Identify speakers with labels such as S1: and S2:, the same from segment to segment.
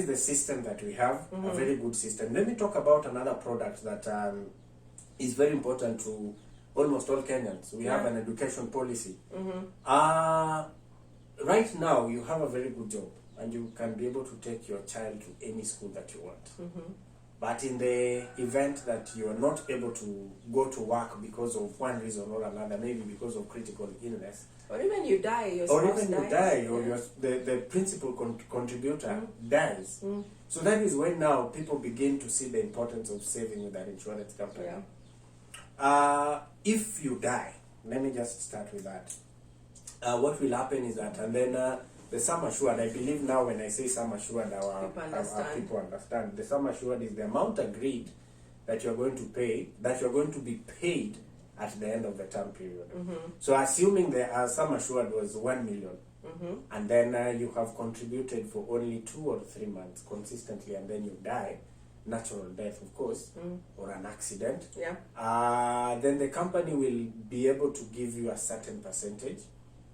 S1: is the system that we have, a very good system. Let me talk about another product that is very important to almost all Kenyans. We have an education policy. Right now, you have a very good job, and you can be able to take your child to any school that you want. But in the event that you are not able to go to work because of one reason or another, maybe because of critical illness,
S2: or even you die,
S1: the principal contributor dies. So that is when now people begin to see the importance of saving with an insurance company. If you die, let me just start with that. What will happen is that, and then the sum assured, I believe now when I say sum assured, our people understand. The sum assured is the amount agreed that you're going to pay, that you're going to be paid at the end of the term period. So assuming the sum assured was 1 million, and then you have contributed for only 2 or 3 months consistently, and then you die, natural death of course, or an accident, then the company will be able to give you a certain percentage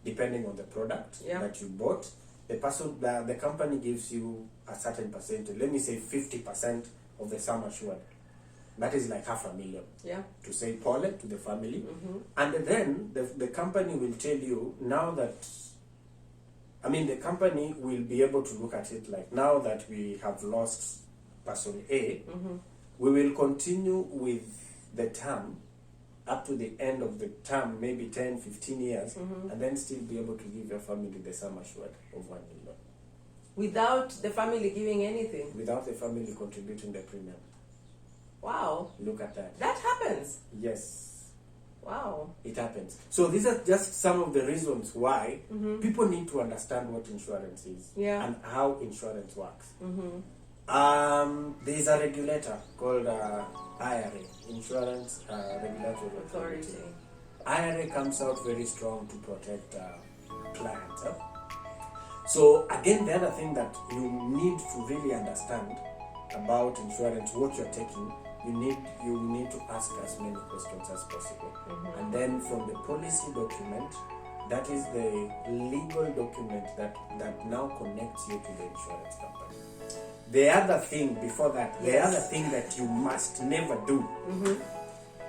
S1: depending on the product that you bought. The company gives you a certain percentage, let me say 50% of the sum assured. That is like $500,000 to say Paul to the family. And then the company will tell you now that, the company will be able to look at it like, now that we have lost person A, we will continue with the term up to the end of the term, maybe 10, 15 years, and then still be able to give your family the sum assured of $1 million.
S2: Without the family giving anything?
S1: Without the family contributing the premium.
S2: Wow.
S1: Look at that.
S2: That happens?
S1: Yes.
S2: Wow.
S1: It happens. So these are just some of the reasons why people need to understand what insurance is and how insurance works. There is a regulator called IRA, Insurance Regulatory Authority. IRA comes out very strong to protect clients. So again, the other thing that you need to really understand about insurance, what you're taking, you need to ask as many questions as possible. And then from the policy document, that is the legal document that now connects you to the insurance company. The other thing before that, the other thing that you must never do,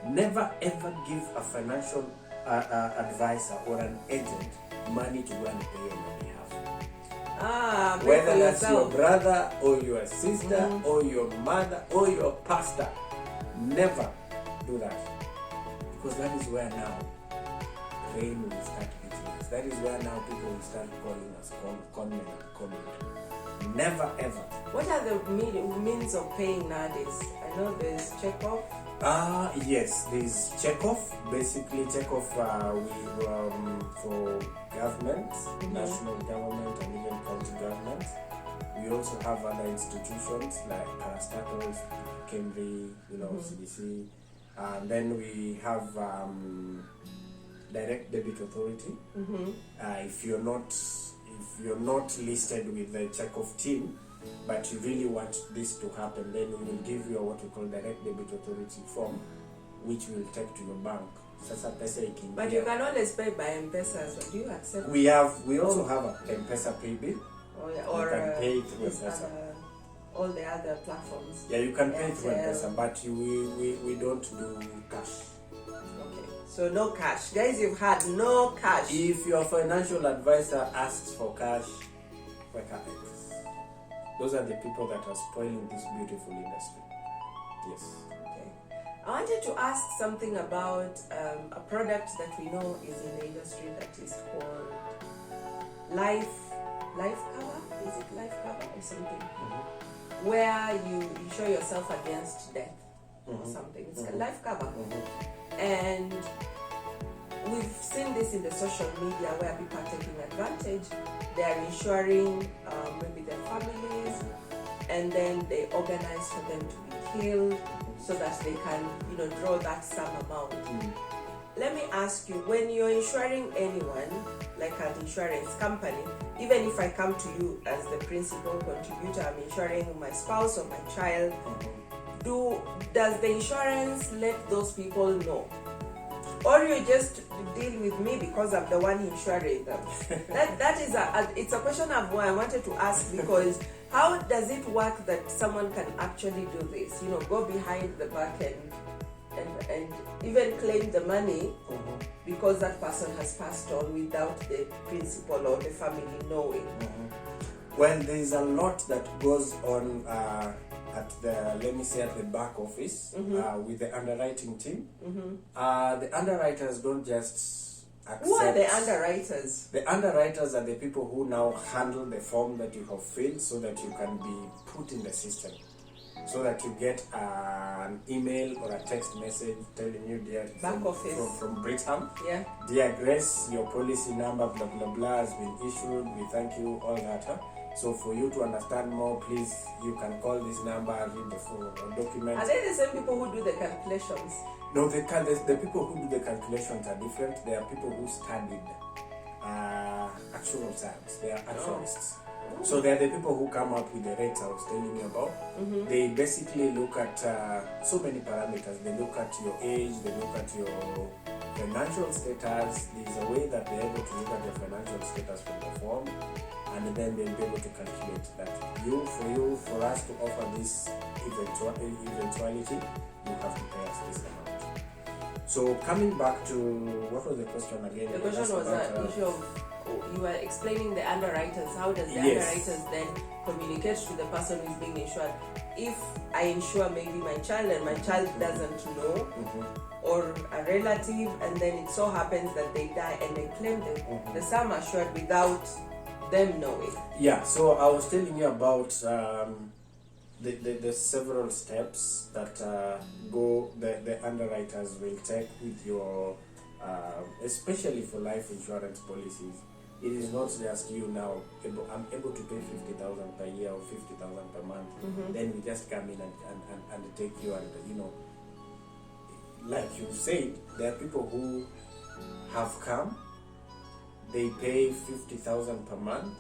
S1: never ever give a financial advisor or an agent money to go and pay on your behalf. Whether that's your brother or your sister or your mother or your pastor, never do that. Because that is where now rain will start hitting us. That is where now people will start calling us conmen and conmen. Never ever.
S2: What are the means of paying nowadays? I know there's check-off.
S1: Yes, there's check-off. Basically, check-off for governments, national government, and even county governments. We also have other institutions like parastatals, Cambridge, CDC. And then we have direct debit authority. If you're not listed with the check-off team, but you really want this to happen, then we will give you what we call direct debit authority form, which we will take to your bank.
S2: But you can always pay by M-Pesa, so do you accept?
S1: We also have a M-Pesa pay bill.
S2: Or
S1: you can pay through M-Pesa.
S2: All the other platforms.
S1: Yeah, you can pay through M-Pesa, but we don't do cash.
S2: Okay, so no cash. Guys, you've had no cash.
S1: If your financial advisor asks for cash, those are the people that are spoiling this beautiful industry. Yes.
S2: Okay. I wanted to ask something about a product that we know is in the industry that is called life cover. Is it life cover or something? Where you insure yourself against death or something. It's a life cover. And we've seen this in the social media where people are taking advantage. They are insuring maybe their families, and then they organize for them to be killed so that they can, draw that sum amount. Let me ask you, when you're insuring anyone, like an insurance company, even if I come to you as the principal contributor, I'm insuring my spouse or my child, does the insurance let those people know? or you just deal with me because I'm the one insuring them. that is it's a question of why I wanted to ask, because how does it work that someone can actually do this? Go behind the back and even claim the money because that person has passed on without the principal or the family knowing.
S1: Well, there is a lot that goes on at the back office with the underwriting team. The underwriters don't just accept.
S2: Who are the underwriters?
S1: The underwriters are the people who now handle the form that you have filled so that you can be put in the system. So that you get an email or a text message telling you, dear, from Brigham, dear Grace, your policy number, blah, blah, blah, has been issued. We thank you, all that. So for you to understand more, please, you can call this number, read the full document.
S2: Are they the same people who do the calculations?
S1: No, the people who do the calculations are different. They are people who studied actual science. They are actuarists. So they are the people who come up with the rates I was telling you about. They basically look at so many parameters. They look at your age, they look at your financial status. There is a way that they're able to look at your financial status from the form, and then they'll be able to calculate that for us to offer this eventuality, you have to pay us this amount. So coming back to, what was the question again?
S2: The question was an issue of, you were explaining the underwriters. How does the underwriters then communicate to the person who is being insured? If I insure maybe my child and my child doesn't know, or a relative, and then it so happens that they die and they claim the sum assured without them knowing.
S1: Yeah, so I was telling you about the several steps that the underwriters will take with your, especially for life insurance policies. It is not just you now, I'm able to pay 50,000 per year or 50,000 per month. Then we just come in and take you, and like you said, there are people who have come, they pay 50,000 per month.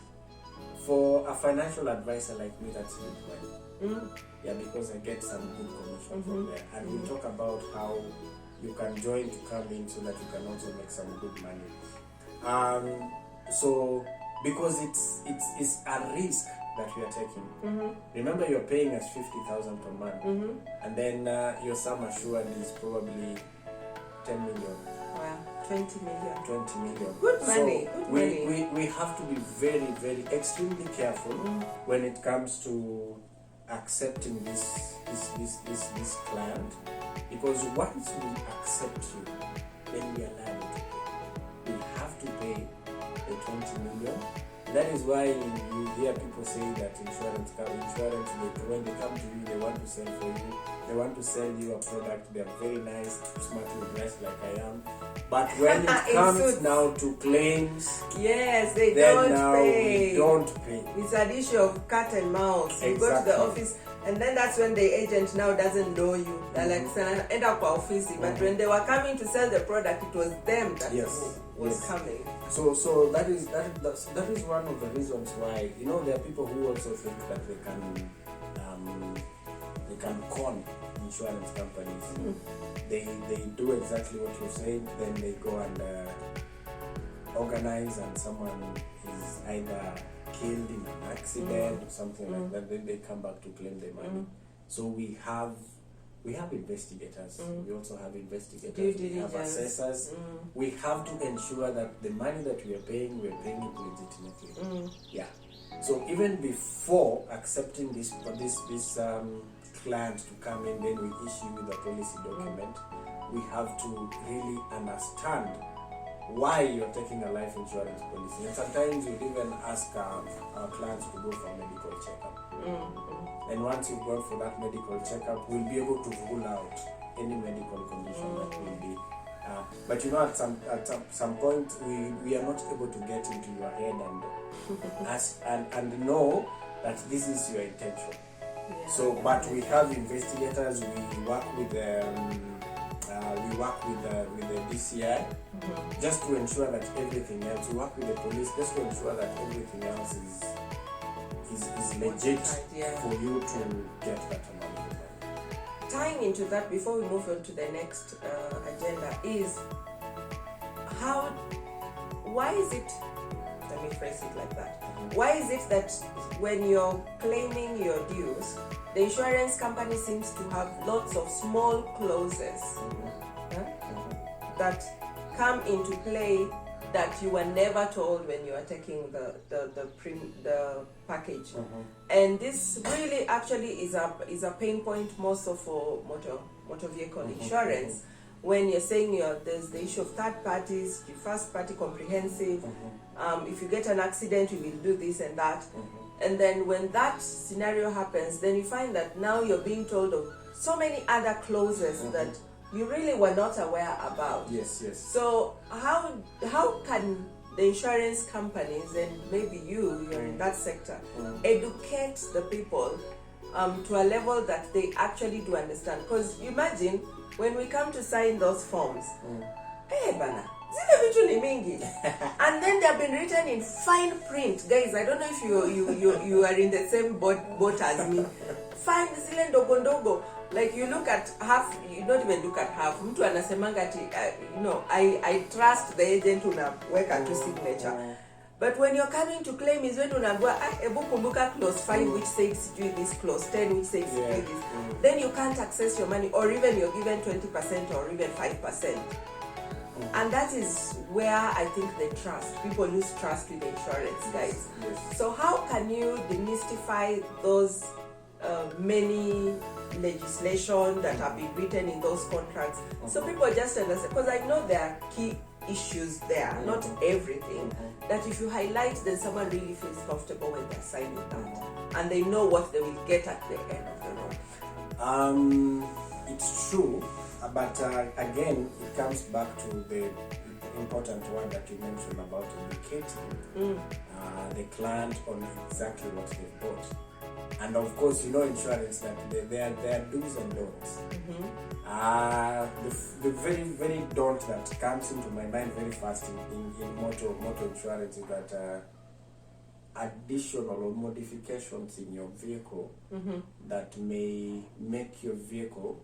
S1: For a financial advisor like me, that's good money. Yeah, because I get some good commission from there. And we talk about how you can join to come in so that you can also make some good money. So because it's a risk that we are taking. Remember, you're paying us 50,000 per month, and then your sum assured is probably 10 million.
S2: Wow, 20 million.
S1: 20 million.
S2: Good money.
S1: So we have to be very, very extremely careful when it comes to accepting this client, because once we accept you, then we are liable to pay. We have to pay the 20 million. That is why you hear people say that insurance, when they come to you, they want to sell for you. They want to sell you a product. They are very nice, smartly dressed like I am. But when it comes now to claims,
S2: yes, they
S1: then
S2: don't pay.
S1: We don't pay.
S2: It's an issue of cat and mouse. You go to the office, and then that's when the agent now doesn't know you. They're like, end up office. But when they were coming to sell the product, it was them that was coming.
S1: So that is one of the reasons why, there are people who also think that they can con insurance companies. They do exactly what you said, then they go and organize, and someone is either killed in an accident or something like that. Then they come back to claim their money. So we have investigators. We also have investigators. We have assessors. We have to ensure that the money that we are paying it legitimately. Yeah. So even before accepting this client to come in, then we issue the policy document. We have to really understand why you're taking a life insurance policy. And sometimes we even ask our clients to go for a medical checkup. And once you've gone for that medical checkup, we'll be able to rule out any medical condition that will be. But at some point, we are not able to get into your head and know that this is your intention. Yeah. So, but we have investigators. We work with the DCI just to ensure that everything else. We work with the police just to ensure that everything else is legit for you to get that amount of money.
S2: tying into that, before we move on to the next agenda, is why is it, let me phrase it like that, why is it that when you're claiming your dues, the insurance company seems to have lots of small clauses that come into play that you were never told when you were taking the package, and this really actually is a pain point more so for motor vehicle insurance. When you're saying there's the issue of third parties, your first party comprehensive, if you get an accident, you will do this and that, and then when that scenario happens, then you find that now you're being told of so many other clauses that you really were not aware about.
S1: Yes.
S2: So how can the insurance companies, and maybe you're in that sector, educate the people to a level that they actually do understand? Because imagine when we come to sign those forms, hey bana, zile vitu ni mingi, and then they have been written in fine print. Guys, I don't know if you are in the same boat as me. Fine zile ndogo ndogo. Like you look at half, you don't even look at half. Mtu anasemanga ati, I trust the agent unaweka tu signature. But when you're coming to claim is when unaambiwa ebu kumbuka clause 5 which says do this, clause 10 which says do this. Then you can't access your money, or even you're given 20% or even 5%. And that is where I think people lose trust with the insurance guys.
S1: Yes.
S2: So how can you demystify those many legislation that have been written in those contracts, so people just understand? Because I know there are key issues there, not everything, that if you highlight, then someone really feels comfortable when they're signing that, and they know what they will get at the end of the road.
S1: It's true, but again, it comes back to the important one that you mentioned about educating the client on exactly what they've bought. And of course, insurance, that there are do's and don'ts. The very, very don't that comes into my mind very fast in motor insurance is that additional or modifications in your vehicle that may make your vehicle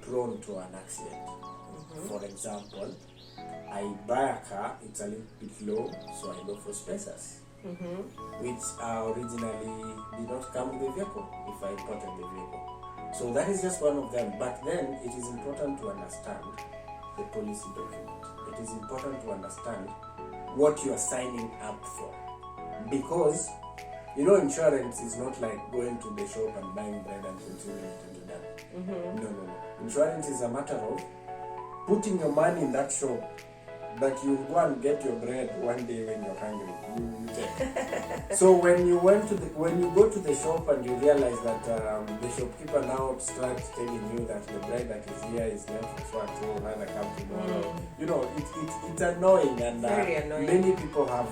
S1: prone to an accident. For example, I buy a car, it's a little bit low, so I go for spacers. Which originally did not come with the vehicle if I imported the vehicle. So that is just one of them. But then it is important to understand the policy document. It is important to understand what you are signing up for. Because, insurance is not like going to the shop and buying bread and consuming it and you're done. No. Insurance is a matter of putting your money in that shop, but you go and get your bread one day when you're hungry. You take. So when you go to the shop and you realize that the shopkeeper now starts telling you that the bread that is here is left for to rather come tomorrow. It's annoying, and
S2: very annoying.
S1: Many people have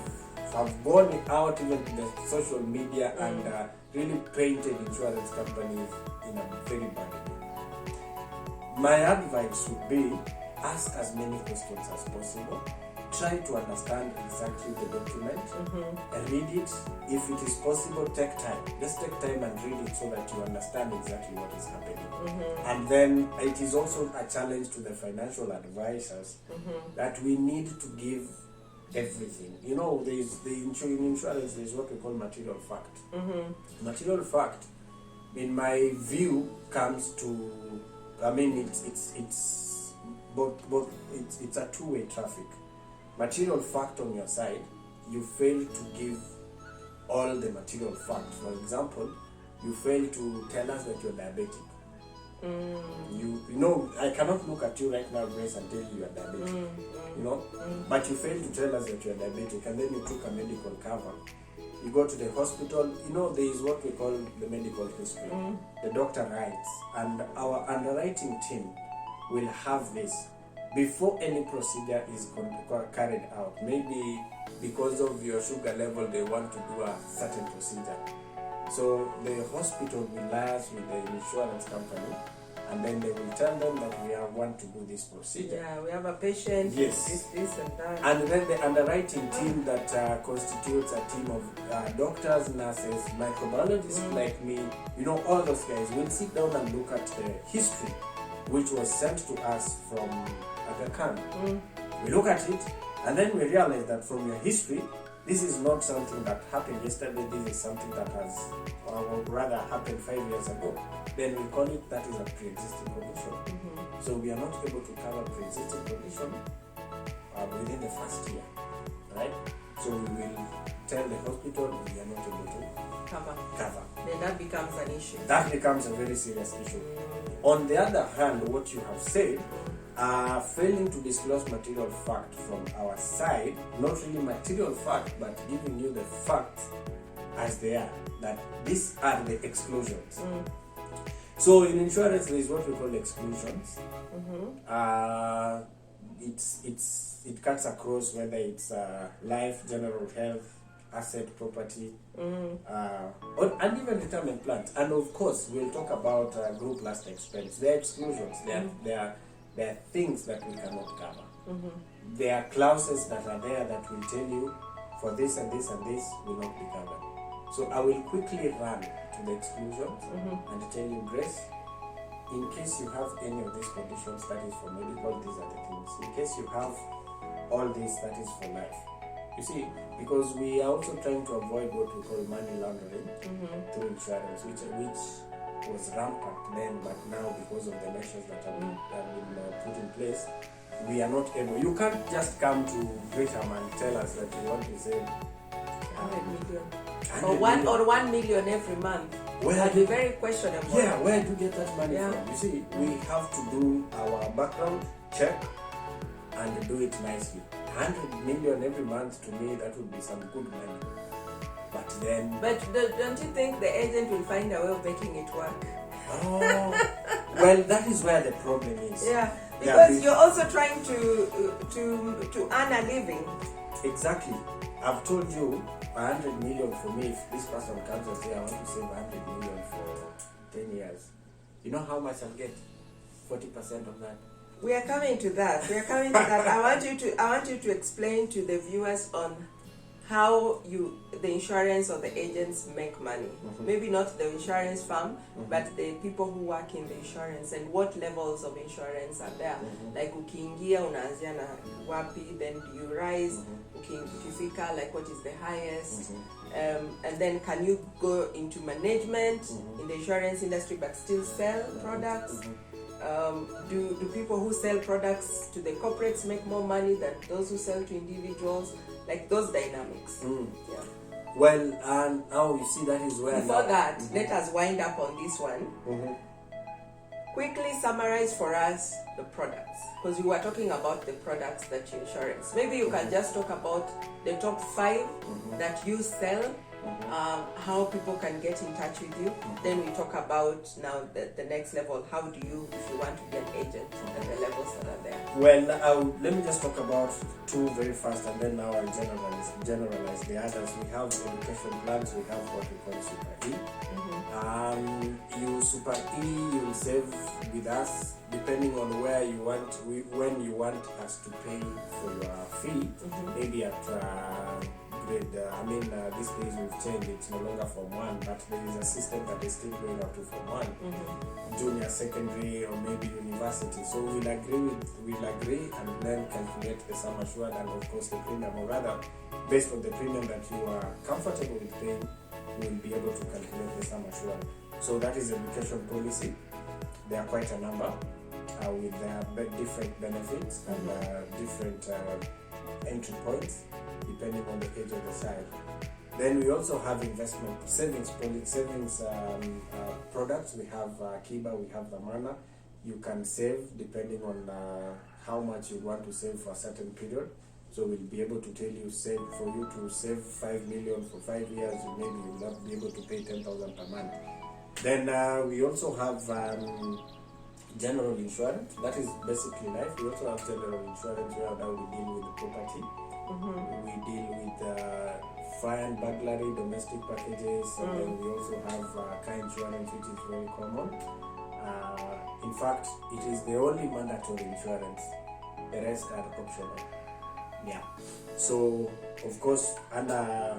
S1: gone out even to the social media and really painted insurance companies in a very bad way. My advice would be, ask as many questions as possible. Try to understand exactly the document. Read it. If it is possible, take time. Just take time and read it so that you understand exactly what is happening. And then it is also a challenge to the financial advisors that we need to give everything. There's in insurance, there's what we call material fact. Material fact, in my view, comes to, it's both it's a two-way traffic. Material fact on your side, you fail to give all the material fact. For example, you fail to tell us that you're diabetic. I cannot look at you right now, Grace, and tell you you're diabetic. But you fail to tell us that you're diabetic, and then you took a medical cover. You go to the hospital, there is what we call the medical history. The doctor writes, and our underwriting team will have this before any procedure is carried out. Maybe because of your sugar level, they want to do a certain procedure. So the hospital will liaise with the insurance company and then they will tell them that we want to do this procedure.
S2: Yeah, we have a patient.
S1: Yes.
S2: This and that.
S1: And then the underwriting team that constitutes a team of doctors, nurses, microbiologists like me, all those guys will sit down and look at the history which was sent to us from Aga Khan. We look at it, and then we realize that from your history, this is not something that happened yesterday, this is something that has, or rather happened 5 years ago. Then we call it that is a pre-existing condition. So we are not able to cover pre-existing condition within the first year, right? So we will tell the hospital we are not able to cover.
S2: Then that becomes an issue.
S1: That becomes a very serious issue. On the other hand, what you have said, failing to disclose material fact from our side, not really material fact, but giving you the facts as they are, that these are the exclusions. So in insurance, there is what we call exclusions. It cuts across whether it's life, general health, asset, property, and even retirement plans. And of course, we'll talk about group last expense. There are exclusions. There are things that we cannot cover. There are clauses that are there that will tell you for this and this and this will not be covered. So I will quickly run to the exclusions and tell you, Grace, in case you have any of these conditions, that is for medical, these are the things. In case you have all this, that is for life. You see, because we are also trying to avoid what we call money laundering through insurance, which was rampant then, but now because of the measures that have been put in place, we are not able. You can't just come to Gresham and tell us that you want to save
S2: 100 million.
S1: 100
S2: Or 1 million every month. That'd be very questionable.
S1: Yeah, where do you get that money from? You see, we have to do our background check and do it nicely. 100 million every month, to me, that would be some good money. But then...
S2: But don't you think the agent will find a way of making it work?
S1: Oh, well, that is where the problem is.
S2: Yeah, because you're also trying to earn a living.
S1: Exactly. I've told you, 100 million for me, if this person comes and says, I want to save 100 million for 10 years. You know how much I'll get? 40% of that.
S2: We are coming to that. I want you to explain to the viewers on how the insurance or the agents make money. Maybe not the insurance firm, but the people who work in the insurance, and what levels of insurance are there. Like ukiingia unaanzia na wapi, then you rise, ukifika, like what is the highest, and then can you go into management in the insurance industry but still sell products? Do people who sell products to the corporates make more money than those who sell to individuals? Like those dynamics. Yeah.
S1: Well, and now you see that is where...
S2: Before that, let us wind up on this one. Quickly summarize for us the products. Because you were talking about the products that you insurance. Maybe you can just talk about the top 5 that you sell, how people can get in touch with you. Then we talk about now the next level. How do you, if you want to be an agent, and the levels that are there?
S1: Well, let me just talk about 2 very fast, and then now I'll generalize the others. We have education plans. We have what we call Super E. You Super E, you'll save with us depending on where you want, when you want us to pay for your fee. Maybe at these days we've changed, it's no longer Form 1, but there is a system that is still going up to Form 1, junior secondary, or maybe university. So we'll agree and then calculate the sum assured, and of course the premium, or rather based on the premium that you are comfortable with paying, we'll be able to calculate the sum assured. So that is education policy. There are quite a number with different benefits and different entry points depending on the age of the child. Then we also have investment savings products. We have Kiba, we have the Mana. You can save depending on how much you want to save for a certain period. So we'll be able to tell you, for you to save 5 million for 5 years, maybe you'll not be able to pay 10,000 per month. Then we also have general insurance. That is basically life. We also have general insurance where now we deal with the property. We deal with fire and burglary, domestic packages, and then we also have car insurance, which is very common. In fact, it is the only mandatory insurance. The rest are optional. Yeah. So, of course, under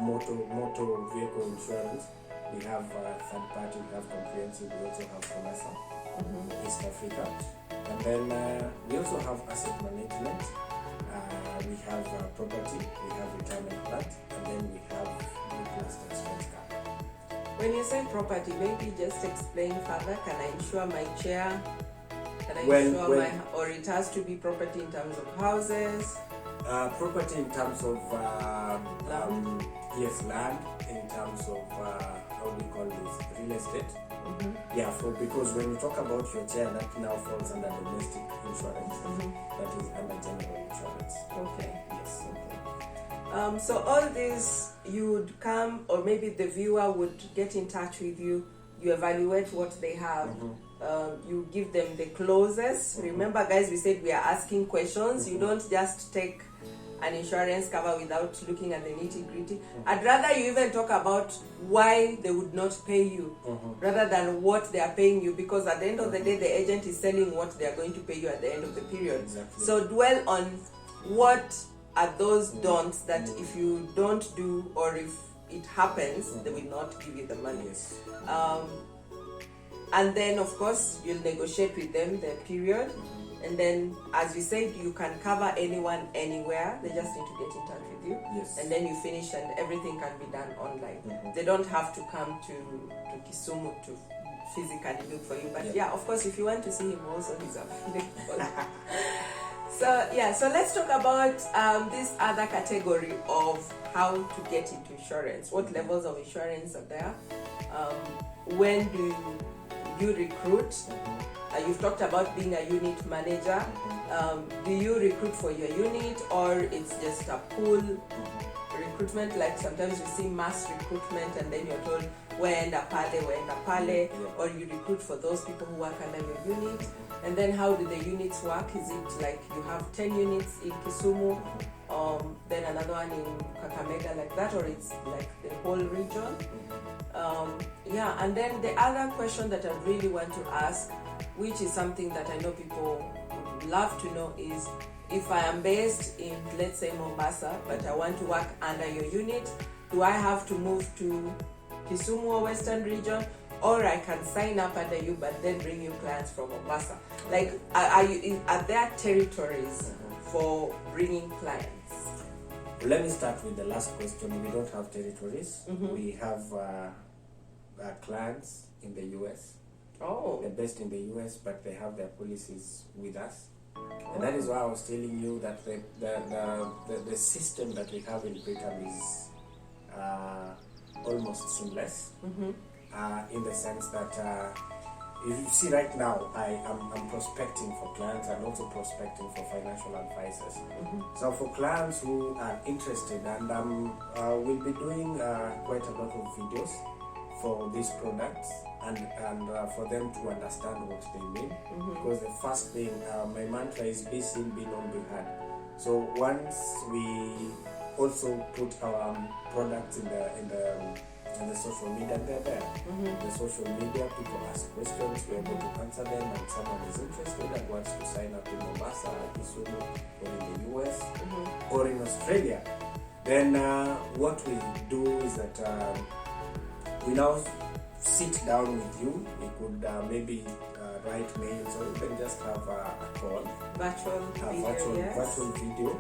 S1: motor vehicle insurance, we have third party, we have comprehensive, we also have commercial, East Africa. And then we also have asset management, we have property, we have retirement plans, and then we have business expense cover.
S2: When you say property, maybe just explain further. Can I insure my chair? Can I insure or it has to be property in terms of houses?
S1: Property in terms of
S2: land.
S1: Yes, land. In terms of how we call this, real estate. Yeah, because when you talk about your chair, that now falls under domestic insurance. That is under general insurance.
S2: Okay.
S1: Yes.
S2: Okay. So all this, you would come, or maybe the viewer would get in touch with you. You evaluate what they have. You give them the clauses. Remember, guys, we said we are asking questions. You don't just take an insurance cover without looking at the nitty-gritty. I'd rather you even talk about why they would not pay you rather than what they are paying you, because at the end of the day, the agent is selling what they are going to pay you at the end of the period.
S1: Exactly.
S2: So dwell on what are those don'ts that if you don't do, or if it happens, they will not give you the money.
S1: Yes.
S2: And then, of course, you'll negotiate with them the period. And then, as we said, you can cover anyone, anywhere. They just need to get in touch with you.
S1: Yes.
S2: And then you finish, and everything can be done online. They don't have to come to Kisumu to physically look for you. But yeah, of course, if you want to see him also, he's available. So let's talk about this other category of how to get into insurance. What levels of insurance are there? When do you recruit? You've talked about being a unit manager. Do you recruit for your unit, or it's just a pool recruitment? Like sometimes you see mass recruitment and then you're told, weenda pale, or you recruit for those people who work under your unit. And then how do the units work? Is it like you have 10 units in Kisumu, then another one in Kakamega, like that, or it's like the whole region? And then the other question that I really want to ask, which is something that I know people would love to know, is if I am based in, let's say, Mombasa, but I want to work under your unit, do I have to move to Kisumu or Western region, or I can sign up under you but then bring you clients from Mombasa? Like, are there territories for bringing clients?
S1: Let me start with the last question. We don't have territories. We have clients in the US. They're based in the US, but they have their policies with us. And that is why I was telling you that the system that we have in Britain is almost seamless, in the sense that if you see right now, I'm prospecting for clients and also prospecting for financial advisors. So for clients who are interested, and we'll be doing quite a lot of videos for these products, and for them to understand what they mean, because the first thing, my mantra is be seen, be known, be heard. So once we also put our products in the social media, they're there. The social media, people ask questions, we're able to answer them, and someone is interested and wants to sign up in Mombasa, Kisumu, or in the US, or in Australia, then what we do is that we now sit down with you. We could maybe write mails, or you can just have a call, virtual video.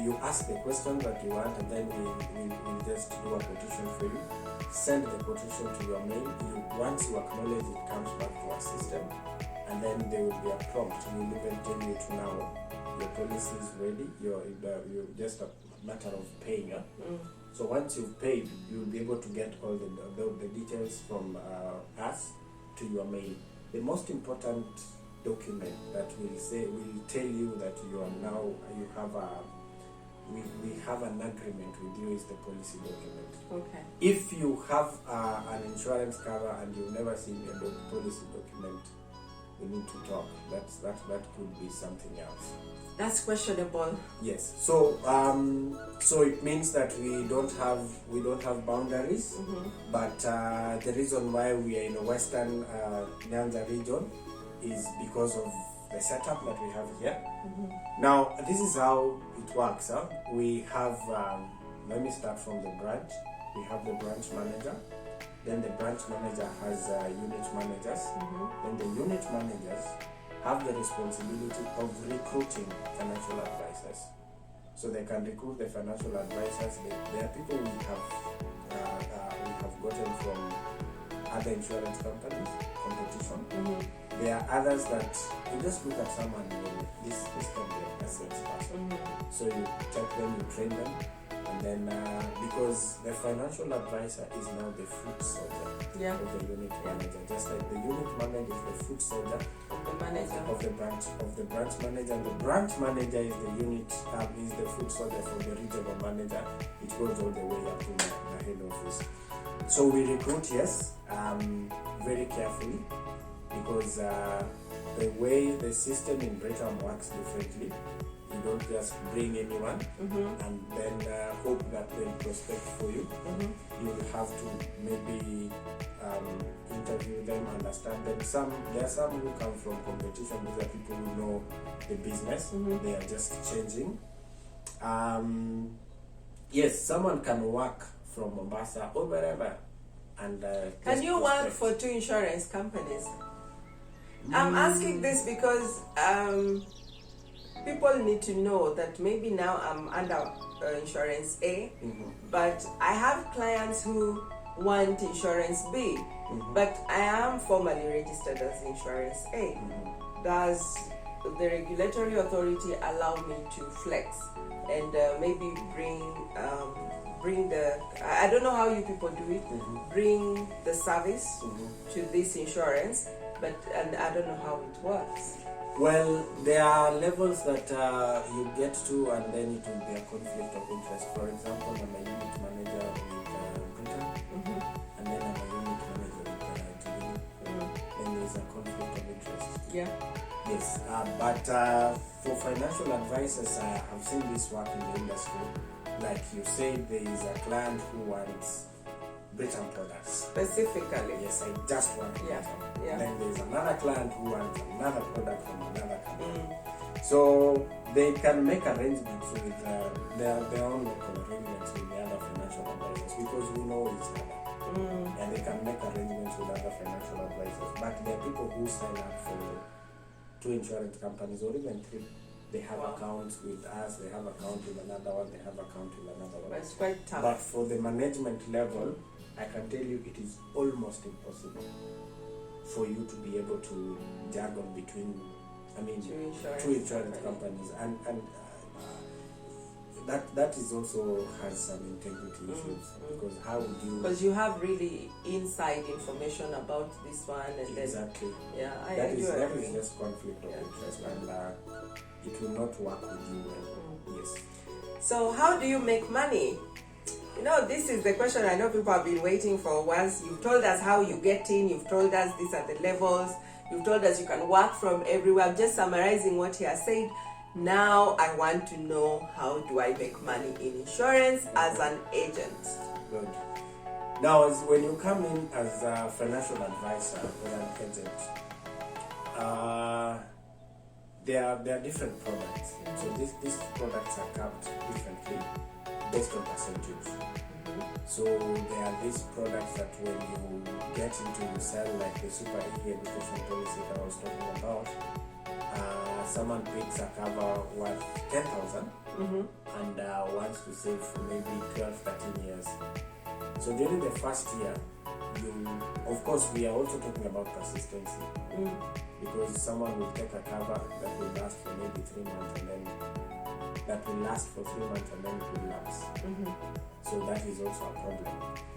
S1: You ask the question that you want, and then we just do a quotation for you. Send the quotation to your mail. Once you acknowledge, it comes back to our system, and then there will be a prompt. We'll even tell you to now your policy is ready. You're just a matter of paying. So once you've paid, you'll be able to get all the details from us to your mail. The most important document that will tell you that we have an agreement with you is the policy document.
S2: Okay.
S1: If you have an insurance cover and you've never seen a policy document, we need to talk. That could be something else.
S2: That's questionable.
S1: Yes. So so it means that we don't have boundaries. But the reason why we are in the Western Nyanza region is because of the setup that we have here. Now this is how it works. We have let me start from the branch. We have the branch manager. Then the branch manager has unit managers. Then the unit managers have the responsibility of recruiting financial advisors. So they can recruit the financial advisors. They are people we have gotten from other insurance companies, competition. There are others that you just look at someone and this can be a salesperson. So you check them, you train them, and then because the financial advisor is now the foot soldier of the unit manager, just like the unit manager is the foot soldier of the branch manager, and the branch manager is the unit is the foot soldier for the regional manager. It goes all the way up to the head office. So we recruit, very carefully, because the way the system in Britain works differently. You don't just bring anyone and then hope that they prospect for you. You will have to maybe interview them, understand them. There are some who come from competition. These are people who know the business. They are just changing. Yes, someone can work from Mombasa or wherever. And
S2: can you work for two insurance companies? I'm asking this because people need to know that maybe now I'm under insurance A, but I have clients who want insurance B, but I am formally registered as insurance A. Does the regulatory authority allow me to flex and maybe bring the, I don't know how you people do it, bring the service to this insurance, and I don't know how it works.
S1: Well, there are levels that you get to, and then it will be a conflict of interest. For example, I'm a unit manager with Britain, and then I'm a unit manager with Jubilee. Then there's a conflict of interest. Yes, but for financial advisors, I've seen this work in the industry. Like you said, there is a client who wants Britain products.
S2: Specifically.
S1: Yes, I just want Britain. Then there's another client who wants another product from another company. So they can make arrangements with their own local arrangements with the other financial advisors, because we know each other. And they can make arrangements with other financial advisors. But there are people who sign up for two insurance companies or even three. They have accounts with us, they have account with another one, they have account with another one.
S2: But it's quite tough.
S1: But for the management level, I can tell you it is almost impossible for you to be able to juggle between, two insurance companies, and that is also has some integrity issues, because how would you?
S2: Because you have really inside information about this one, and
S1: exactly.
S2: Then
S1: that is just conflict of interest, and it will not work with you well. Yes.
S2: So how do you make money? This is the question I know people have been waiting for. Once you've told us how you get in, you've told us these are the levels, you've told us you can work from everywhere. I'm just summarizing what he has said. Now I want to know, how do I make money in insurance as an agent?
S1: Good. Now, when you come in as a financial advisor or an agent, there are different products. So these products are capped differently based on percentage. So there are these products that when you get into sell, like the Super E education policy that I was talking about, someone picks a cover worth 10,000 and wants to save for maybe 12-13 years. So during the first year, of course, we are also talking about persistency, because someone will take a cover that will last for maybe 3 months, and then that will last for 3 months, and then it will lapse. So that is also a problem.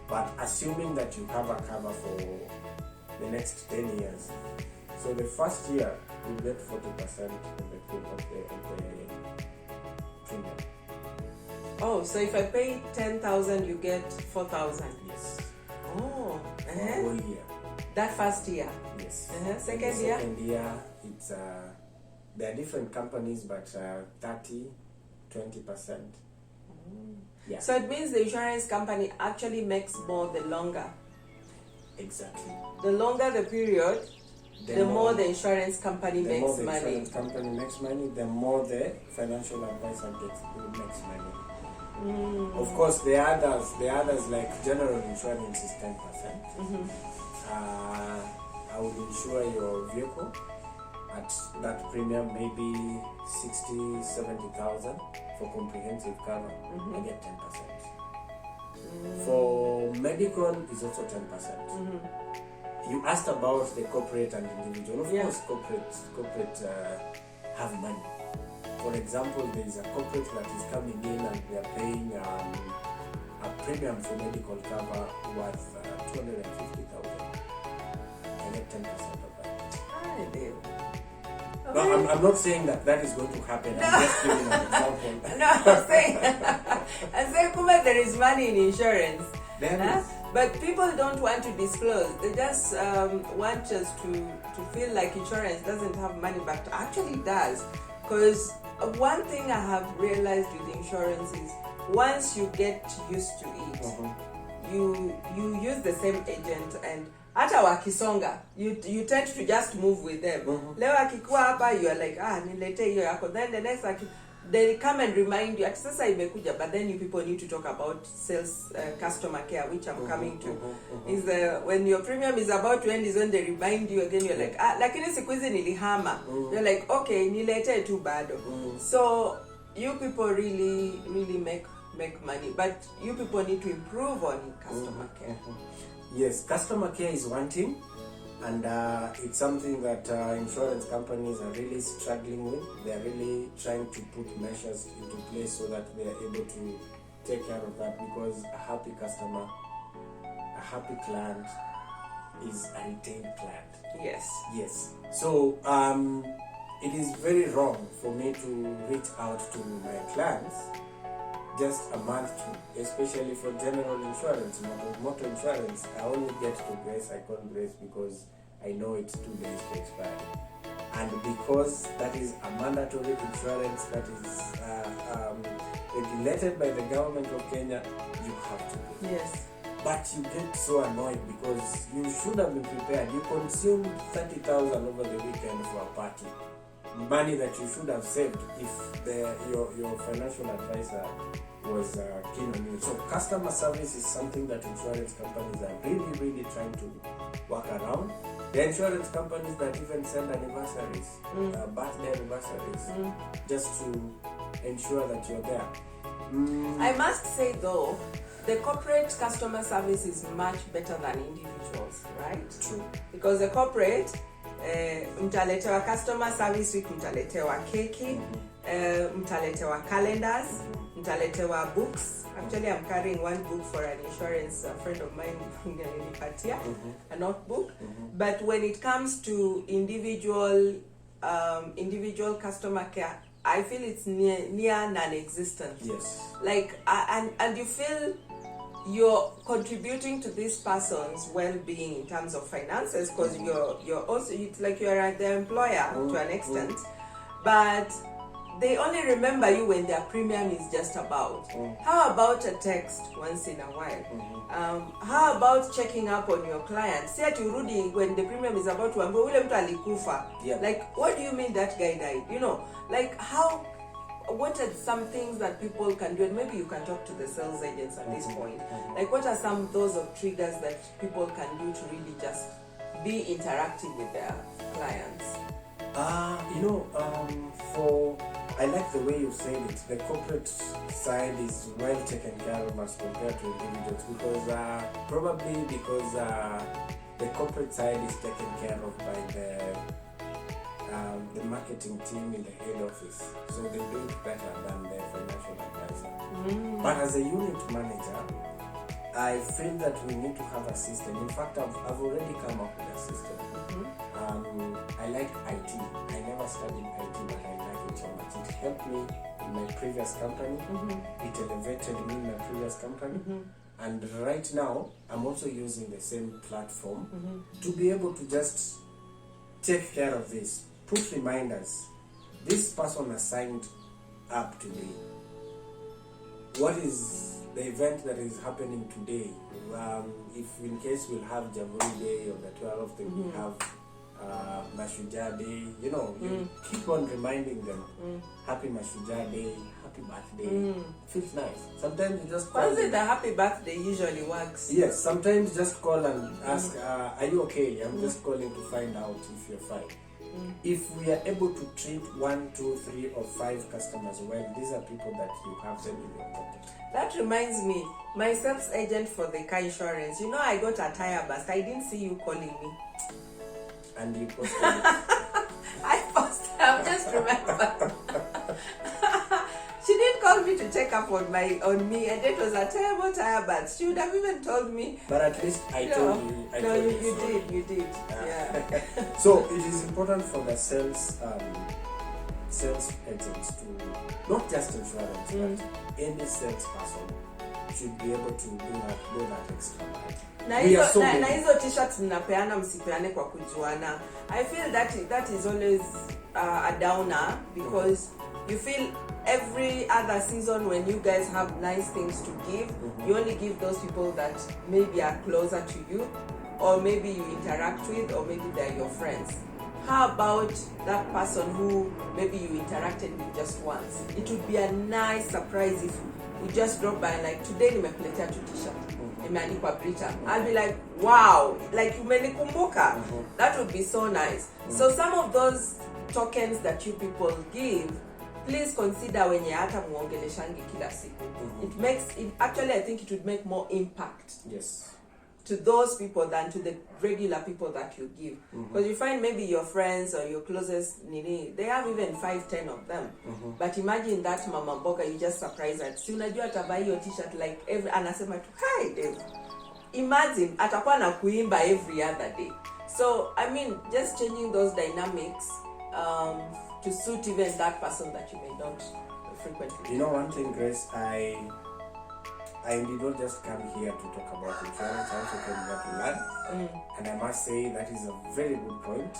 S1: But assuming that you have a cover for the next 10 years, so the first year you get 40% of the premium.
S2: Oh, so if I pay 10,000, you get 4,000.
S1: Yes.
S2: Oh,
S1: for a whole year.
S2: That first year?
S1: Yes.
S2: Second year?
S1: Second year, it's there are different companies, but 30, 20%. Yeah.
S2: So it means the insurance company actually makes more the longer.
S1: Exactly.
S2: The longer the period, the more the insurance company makes money.
S1: The more the insurance company makes money, the more the financial advisor makes money. Of course, the others like general insurance is 10%. I would insure your vehicle at that premium, maybe 60,000-70,000 for comprehensive cover. I get 10%. For medical is also 10%. You asked about the corporate and individual. Of course, corporate have money. For example, there is a corporate that is coming in and they are paying a premium for medical cover worth 250,000. I get 10% of that. No, I'm not saying that is going to happen. No. I'm just giving an example.
S2: No, I'm saying Kuma, there is money in insurance.
S1: There is.
S2: But people don't want to disclose. They just want us to feel like insurance doesn't have money, but actually it does. Because one thing I have realized with insurance is once you get used to it, you use the same agent, and hata wakisonga, you tend to just move with them. Leo akikuwa hapa, you are like, nilete hiyo yako. Then the next they come and remind you, at sasa imekuja, but then you people need to talk about sales, customer care, which I'm coming to. Is when your premium is about to end is when they remind you again, you're like, lakini siku hizi nilihama. You're like, okay, nilete tu bado. So you people really make money, but you people need to improve on customer care.
S1: Yes, customer care is one thing, and it's something that insurance companies are really struggling with. They are really trying to put measures into place so that they are able to take care of that, because a happy customer, a happy client is a retained client. Yes. So it is very wrong for me to reach out to my clients just a month to, especially for general insurance. Motor insurance, I only get to grace, I call grace because I know it's 2 days to expire. And because that is a mandatory insurance that is regulated by the government of Kenya, you have to pay.
S2: Yes.
S1: But you get so annoyed because you should have been prepared. You consumed 30,000 over the weekend for a party. Money that you should have saved if your financial advisor was keen on you. So customer service is something that insurance companies are really trying to work around. The insurance companies that even send anniversaries, birthday anniversaries, just to ensure that you're there.
S2: I must say though, the corporate customer service is much better than individuals, right?
S1: True.
S2: Because the corporate, mtaletewa customer service week, mtaletewa keki, mtaletewa calendars, mtaletewa books. Actually, I'm carrying one book for an insurance friend of mine, a notebook. But when it comes to individual customer care, I feel it's near non-existent.
S1: Yes.
S2: Like, and you feel you're contributing to this person's well-being in terms of finances, because you're also, it's like you're the employer to an extent, but they only remember you when their premium is just about. How about a text once in a while? How about checking up on your client? See at urudi when the premium is about to ambo ule mtu alikufa. Like, what do you mean that guy died? You know, like what are some things that people can do? And maybe you can talk to the sales agents at this point. Like, what are some of those triggers that people can do to really just be interactive with their clients?
S1: I like the way you said it. The corporate side is well taken care of as compared to individuals, because probably because the corporate side is taken care of by the marketing team in the head office, so they do it better than the financial advisor. But as a unit manager, I feel that we need to have a system. In fact, I've already come up with a system. I like IT. I never studied IT, but I like it so much. It helped me in my previous company. It elevated me in my previous company. And right now, I'm also using the same platform to be able to just take care of this. Put reminders. This person has signed up today. What is the event that is happening today? If in case we'll have Jamboree Day on the 12th, then we have Mashujaa Day. You keep on reminding them. Happy Mashujaa Day, happy birthday. Feels nice. Sometimes you just call.
S2: Once the happy birthday usually works.
S1: Yes, sometimes just call and ask, are you okay? I'm just calling to find out if you're fine. If we are able to treat 1, 2, 3, or 5 customers well, these are people that you have them in your pocket.
S2: That reminds me, my sales agent for the car insurance, I got a tire bust. I didn't see you calling me.
S1: And you posted it.
S2: I posted, I've just remembered. She didn't call me to check up on me, and it was a terrible tire bust. She would have even told me.
S1: But at least I told you.
S2: You did. Yeah.
S1: So it is important for the sales agents to, not just insurance, but any salesperson should be able to go that extra mile.
S2: Na hizo t-shirts mnapeana msipeane kwa kujuana. I feel that is always a downer, because you feel every other season when you guys have nice things to give, you only give those people that maybe are closer to you, or maybe you interact with, or maybe they're your friends. How about that person who maybe you interacted with just once? It would be a nice surprise if we just drop by, like, today nimekuletea tu t-shirt imeandikwa Britam. I'll be like, wow, like umenikumbuka. That would be so nice. So some of those tokens that you people give, please consider wenye hata muongeleshangi kila siku. Actually, I think it would make more impact.
S1: Yes.
S2: To those people than to the regular people that you give. Because you find maybe your friends or your closest nini, they have even 5, 10 of them. But imagine that mama mboga, you just surprise her. Si unajua atabuy your t-shirt like anasema tu, hi Dave. Imagine atakuwa na kuimba every other day. So I mean, just changing those dynamics to suit even that person that you may not frequently.
S1: One thing, Grace, I did not just come here to talk about insurance. I also came here to learn. And I must say that is a very good point.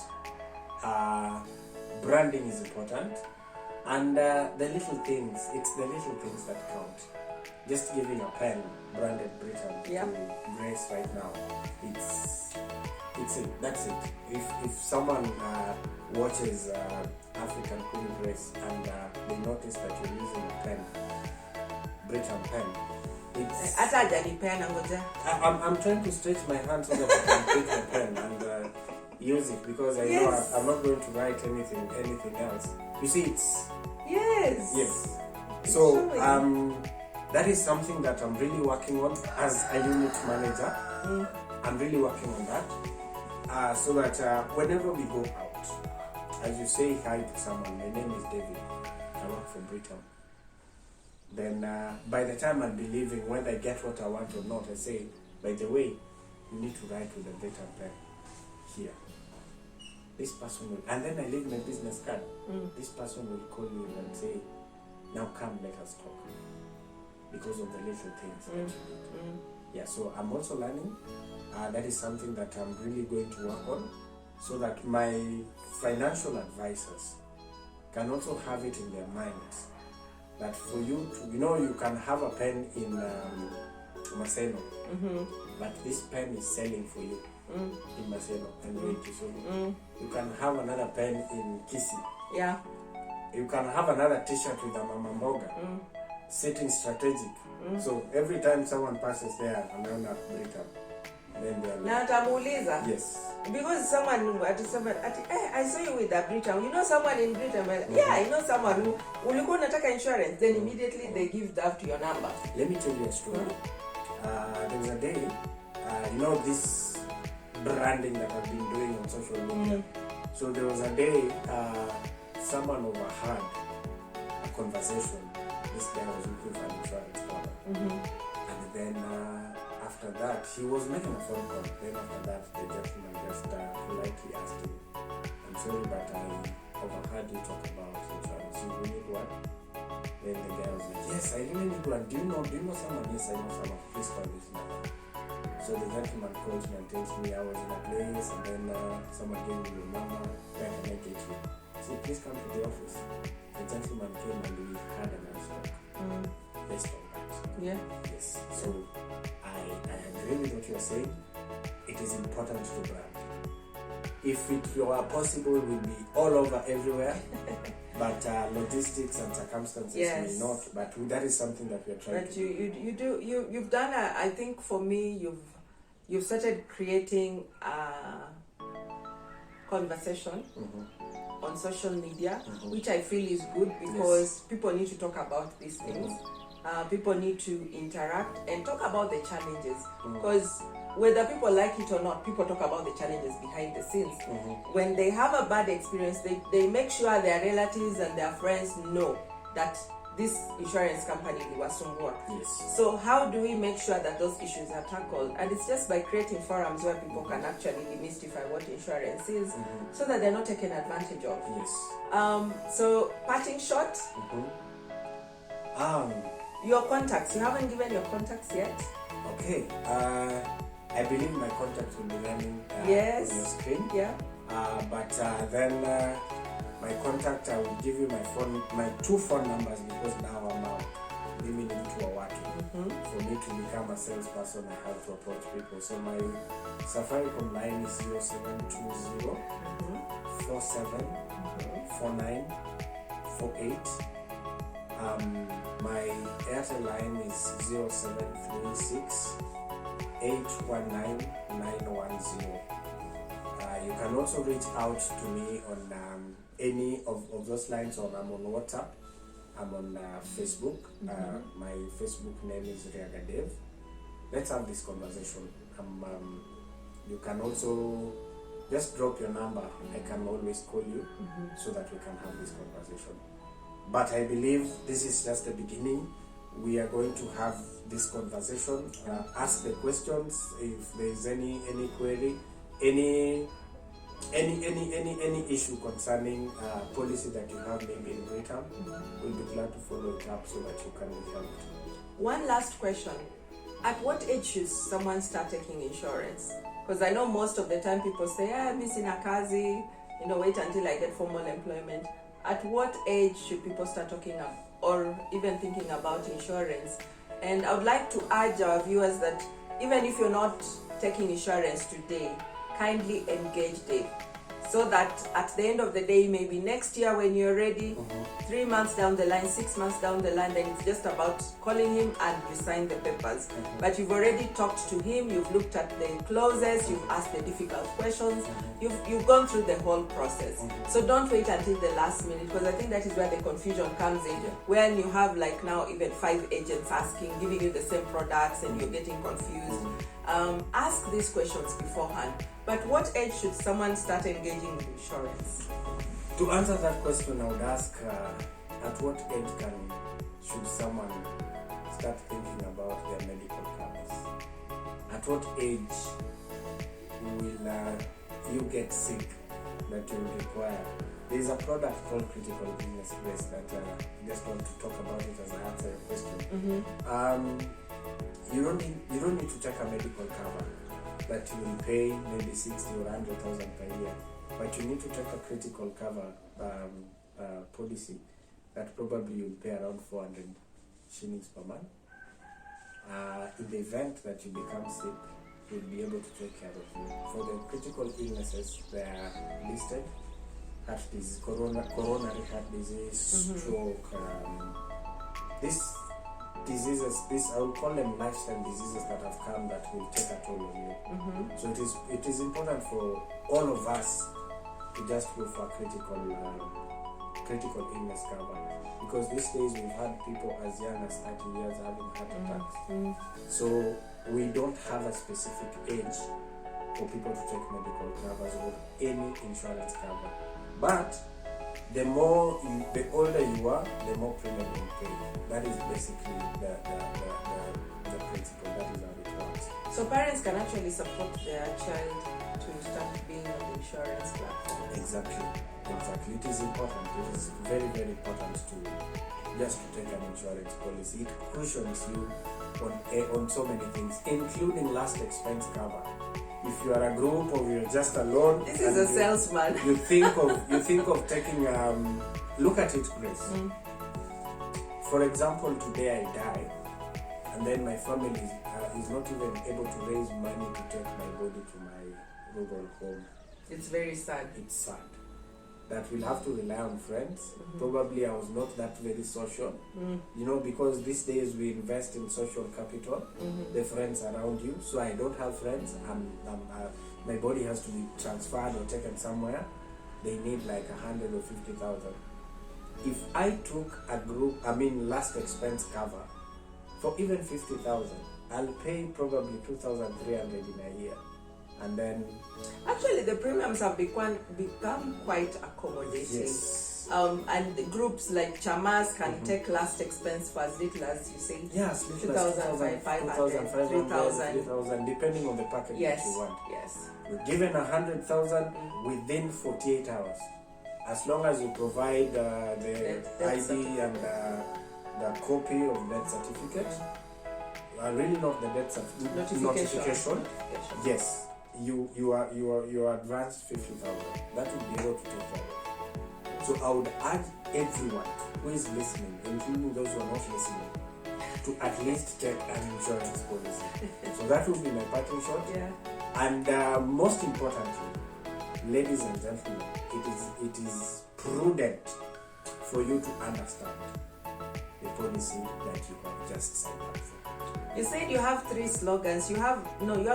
S1: Branding is important. And the little things, it's the little things that count. Just giving a pen branded Britam to Grace right now, it's it. That's it. If someone watches African Queen Grace and they notice that you're using a pen, Britam pen, I'm trying to stretch my hand so that I can take the pen and use it, because I know I'm not going to write anything else. You see, it's yes. So that is something that I'm really working on as a unit manager. I'm really working on that, so that whenever we go out, as you say hi to someone, my name is David, I work for Britam. Then by the time I'll be leaving, whether I get what I want or not, I say, by the way, you need to write with a Britam pen here. This person will, and then I leave my business card. This person will call you and say, now come, let us talk. Because of the little things that you need. Yeah, so I'm also learning. That is something that I'm really going to work on, so that my financial advisors can also have it in their minds. That for you to, you can have a pen in Maseno, but this pen is selling for you in Maseno and in Kisumu. You can have another pen in Kisi.
S2: Yeah.
S1: You can have another t-shirt with a mama mboga, sitting strategic. So every time someone passes there, I'm going to break up. Then they are
S2: like,
S1: yes.
S2: Because someone I saw you with a Britam. You know someone in Britam? Yeah, I know someone who ulikuwa unataka insurance. Then immediately they give that to your number.
S1: Let me tell you a story. There was a day, this branding that I've been doing on social media. So there was a day, someone overheard a conversation. This guy was looking for an insurance cover. And then after that, he was making a phone call. Then after that, the gentleman just politely asked him, I'm sorry, but I overheard you talk about insurance. You need one? Then the guy was like, yes, I really need one. Do you know someone? Yes, I know someone. Please call this number. So the gentleman calls me and tells me I was in a place and then someone gave me your number. Where can I get you? So please come to the office. The gentleman came and we had a nice talk. Based on that.
S2: Yeah.
S1: Yes. So I agree with what you're saying. It is important to brand. If it were possible, we'll be all over everywhere. But logistics and circumstances may not. But that is something that we are trying to do.
S2: You've done. I think for me, you've started creating a conversation on social media, which I feel is good because people need to talk about these things. People need to interact and talk about the challenges because whether people like it or not, people talk about the challenges behind the scenes. When they have a bad experience, they make sure their relatives and their friends know that this insurance company was somewhere.
S1: Yes.
S2: So how do we make sure that those issues are tackled? And it's just by creating forums where people can actually demystify what insurance is so that they're not taken advantage of.
S1: Yes.
S2: So parting shot, your contacts. You haven't given your contacts yet.
S1: Okay. I believe my contacts will be running on your screen.
S2: Yeah.
S1: But then my contact, I will give you my 2 phone numbers because now I'm limited to a working. For me to become a salesperson, I have to approach people. So my Safaricom line is 0720 47 49 48. My Airtel line is 0736 819 910. You can also reach out to me on any of those lines, or I'm on WhatsApp, I'm on Facebook. My Facebook name is Riaga Dev. Let's have this conversation. You can also just drop your number. I can always call you so that we can have this conversation. But I believe this is just the beginning. We are going to have this conversation. Ask the questions if there is any query, any issue concerning policy that you have maybe in Britain. We'll be glad to follow it up so that you can be helped.
S2: One last question. At what age should someone start taking insurance? Because I know most of the time people say, I'm missing a kazi, wait until I get formal employment. At what age should people start talking about or even thinking about insurance? And I would like to urge our viewers that even if you're not taking insurance today, kindly engage Dave, so that at the end of the day, maybe next year when you're ready, 3 months down the line, 6 months down the line, then it's just about calling him and you sign the papers. But you've already talked to him, you've looked at the clauses, you've asked the difficult questions, you've gone through the whole process. So don't wait until the last minute, because I think that is where the confusion comes in, when you have like now even 5 agents asking, giving you the same products and you're getting confused. Ask these questions beforehand. But what age should someone start engaging with insurance?
S1: To answer that question, I would ask, at what age should someone start thinking about their medical covers? At what age will you get sick that you will require? There is a product called critical illness brace that I just want to talk about it as I answer your question. You don't need to take a medical cover that you will pay maybe 60 or 100,000 per year, but you need to take a critical cover policy that probably you'll pay around 400 shillings per month. In the event that you become sick, you'll be able to take care of you. For the critical illnesses, they are listed: heart disease, coronary heart disease, stroke, diseases, I will call them lifestyle diseases that have come that will take a toll on you. So it is important for all of us to just go for a critical illness cover, because these days we've had people as young as 30 years having heart attacks. So we don't have a specific age for people to take medical covers or any insurance cover. But the older you are, the more premium you pay. That is basically the principle. That is how it works.
S2: So parents can actually support their child to start being on the insurance platform.
S1: Exactly. It is important. It is very, very important to just to take an insurance policy. It cushions you on so many things, including last expense cover. If you are a group or you're just alone,
S2: this is a salesman.
S1: You think of taking. Look at it, Grace. For example, today I die, and then my family is not even able to raise money to take my body to my rural home.
S2: It's very sad.
S1: It's sad. That we'll have to rely on friends. Probably I was not that very social, because these days we invest in social capital, the friends around you. So I don't have friends, and my body has to be transferred or taken somewhere. They need like 100 or 50,000. If I took last expense cover for even 50,000, I'll pay probably 2,300 in a year. And then
S2: actually the premiums have become quite accommodating.
S1: Yes.
S2: And the groups like chamas can take last expense for as little as you say.
S1: Yes,
S2: 2,500,
S1: 3,000, depending on the package that you want.
S2: Yes.
S1: You're given 100,000 within 48 hours, as long as you provide the ID and the copy of death certificate. Really not the death notification. Yes. You are advanced 50,000. That would be able to take care of. So I would urge everyone who is listening, including those who are not listening, to at least take an insurance policy. So that would be my parting shot.
S2: Yeah.
S1: And most importantly, ladies and gentlemen, it is prudent for you to understand the policy that you have just signed up for.
S2: You said you have 3 slogans. You have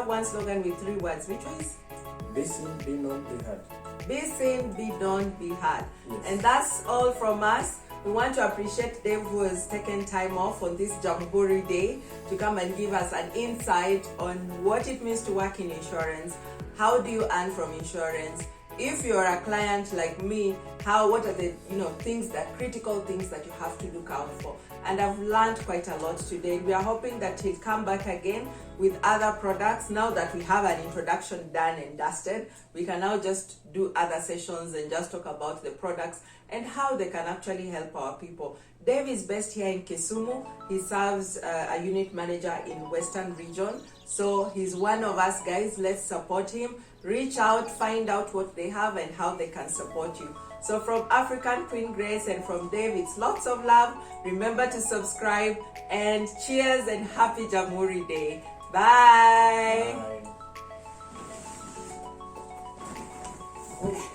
S2: one slogan with 3 words. Which one is?
S1: Be seen, be known, be heard.
S2: Be seen, be known, be heard.
S1: Yes.
S2: And that's all from us. We want to appreciate Dave, who has taken time off on this Jamhuri Day to come and give us an insight on what it means to work in insurance. How do you earn from insurance? If you're a client like me, what are the critical things that you have to look out for? And I've learned quite a lot today. We are hoping that he'll come back again with other products. Now that we have an introduction done and dusted, we can now just do other sessions and just talk about the products and how they can actually help our people. Dave is based here in Kisumu. He serves a unit manager in Western region. So he's one of us, guys. Let's support him. Reach out, find out what they have and how they can support you. So from African Queen Grace and from Dave, it's lots of love. Remember to subscribe, and cheers and happy Jamhuri Day. Bye.
S1: Bye.